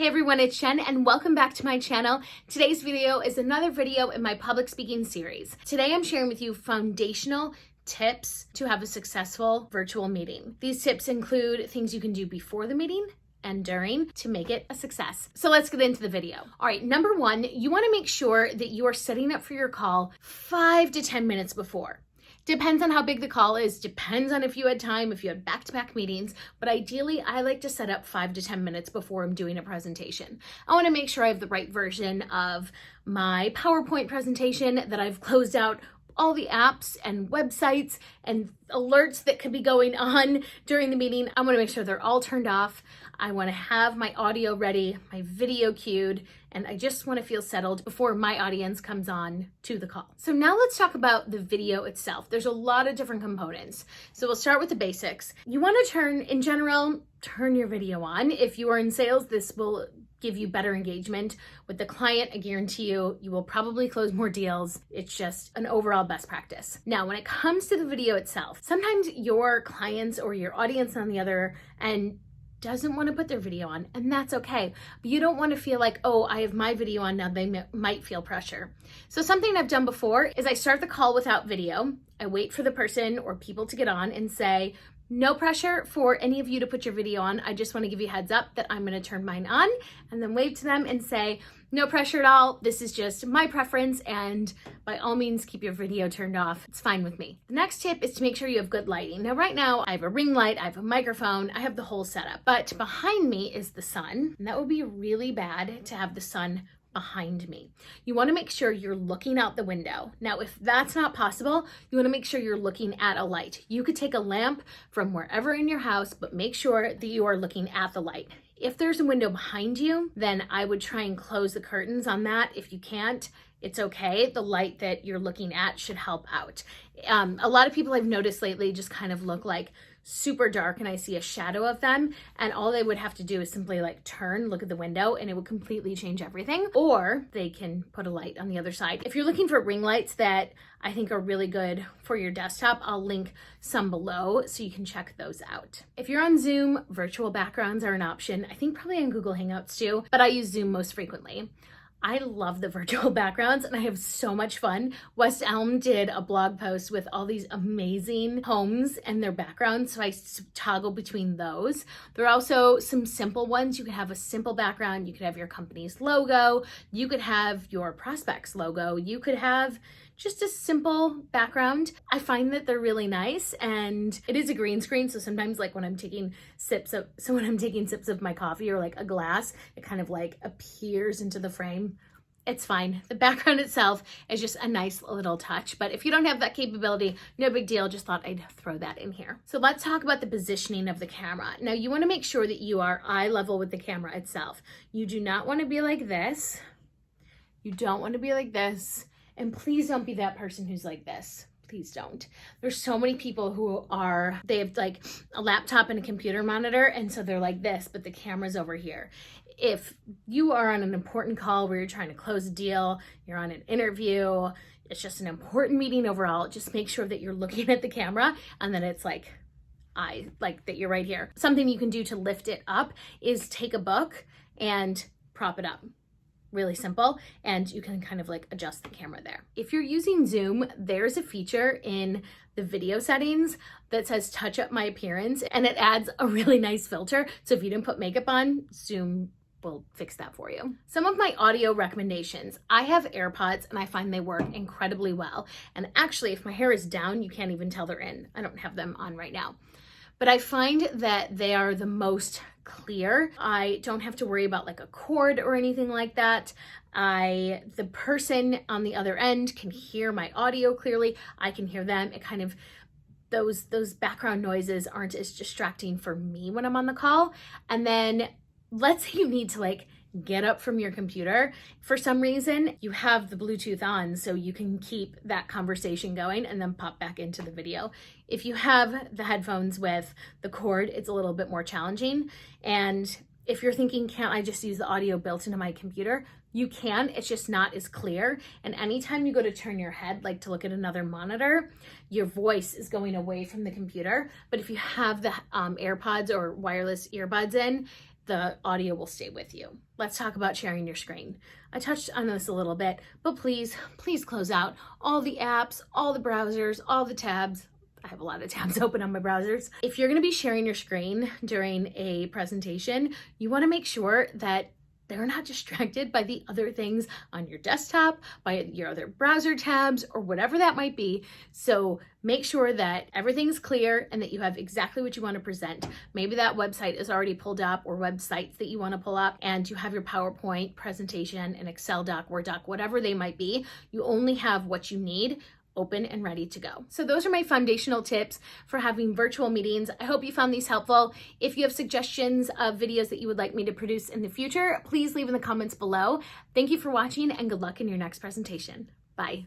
everyone, it's Jen and welcome back to my channel. Today's video is another video in my public speaking series. Today I'm sharing with you foundational tips to have a successful virtual meeting. These tips include things you can do before the meeting and during to make it a success. So let's get into the video. All right, number one, you want to make sure that you are setting up for your call 5 to 10 minutes before. Depends on how big the call is, depends on if you had time, if you had back-to-back meetings, but ideally I like to set up 5 to 10 minutes before I'm doing a presentation. I want to make sure I have the right version of my PowerPoint presentation, that I've closed out all the apps and websites and alerts that could be going on during the meeting. I want to make sure they're all turned off. I want to have my audio ready, my video queued, and I just want to feel settled before my audience comes on to the call. So now let's talk about the video itself. There's a lot of different components. So we'll start with the basics. You want to turn your video on. If you are in sales, this will give you better engagement with the client. I guarantee you will probably close more deals. It's just an overall best practice. Now, when it comes to the video itself, sometimes your clients or your audience on the other end doesn't want to put their video on, and that's okay. But you don't want to feel like, oh, I have my video on now, they might feel pressure. So something I've done before is I start the call without video. I wait for the person or people to get on and say, no pressure for any of you to put your video on. I just want to give you a heads up that I'm going to turn mine on, and then wave to them and say, no pressure at all. This is just my preference, and by all means, keep your video turned off. It's fine with me. The next tip is to make sure you have good lighting. Now, right now, I have a ring light, I have a microphone, I have the whole setup, but behind me is the sun, and that would be really bad to have the sun behind me. You want to make sure you're looking out the window. Now, if that's not possible, you want to make sure you're looking at a light. You could take a lamp from wherever in your house, but make sure that you are looking at the light. If there's a window behind you, then I would try and close the curtains on that. If you can't, it's okay. The light that you're looking at should help out. A lot of people I've noticed lately just kind of look like super dark and I see a shadow of them, and all they would have to do is simply like look at the window, and it would completely change everything. Or they can put a light on the other side. If you're looking for ring lights that I think are really good for your desktop, I'll link some below so you can check those out. If you're on Zoom, virtual backgrounds are an option. I think probably on Google Hangouts too, but I use Zoom most frequently. I love the virtual backgrounds and I have so much fun. West Elm did a blog post with all these amazing homes and their backgrounds, so I toggle between those. There are also some simple ones. You could have a simple background. You could have your company's logo. You could have your prospect's logo. You could have just a simple background. I find that they're really nice, and it is a green screen, so sometimes like when I'm taking sips of my coffee or like a glass, it kind of like appears into the frame. It's fine. The background itself is just a nice little touch, but if you don't have that capability, no big deal. Just thought I'd throw that in here. So let's talk about the positioning of the camera. Now, you want to make sure that you are eye level with the camera itself. You do not want to be like this. You don't want to be like this. And please don't be that person who's like this. Please don't. There's so many people who they have like a laptop and a computer monitor, and so they're like this, but the camera's over here. If you are on an important call where you're trying to close a deal, you're on an interview, it's just an important meeting overall, just make sure that you're looking at the camera and then it's like that you're right here. Something you can do to lift it up is take a book and prop it up. Really simple, and you can kind of like adjust the camera there. If you're using Zoom, there's a feature in the video settings that says touch up my appearance, and it adds a really nice filter. So if you didn't put makeup on, Zoom will fix that for you. Some of my audio recommendations. I have AirPods and I find they work incredibly well. And actually, if my hair is down, you can't even tell they're in. I don't have them on right now. But I find that they are the most clear. I don't have to worry about like a cord or anything like that. The person on the other end can hear my audio clearly. I can hear them. It kind of, those background noises aren't as distracting for me when I'm on the call. And then let's say you need to like get up from your computer. For some reason, you have the Bluetooth on so you can keep that conversation going and then pop back into the video. If you have the headphones with the cord, it's a little bit more challenging. And if you're thinking, can't I just use the audio built into my computer? You can, it's just not as clear. And anytime you go to turn your head, like to look at another monitor, your voice is going away from the computer. But if you have the AirPods or wireless earbuds in, the audio will stay with you. Let's talk about sharing your screen. I touched on this a little bit, but please close out all the apps, all the browsers, all the tabs. I have a lot of tabs open on my browsers. If you're gonna be sharing your screen during a presentation, you wanna make sure that they're not distracted by the other things on your desktop, by your other browser tabs, or whatever that might be. So make sure that everything's clear and that you have exactly what you want to present. Maybe that website is already pulled up, or websites that you want to pull up, and you have your PowerPoint presentation, an Excel doc, Word doc, whatever they might be. You only have what you need open and ready to go. So those are my foundational tips for having virtual meetings. I hope you found these helpful. If you have suggestions of videos that you would like me to produce in the future, please leave in the comments below. Thank you for watching and good luck in your next presentation. Bye.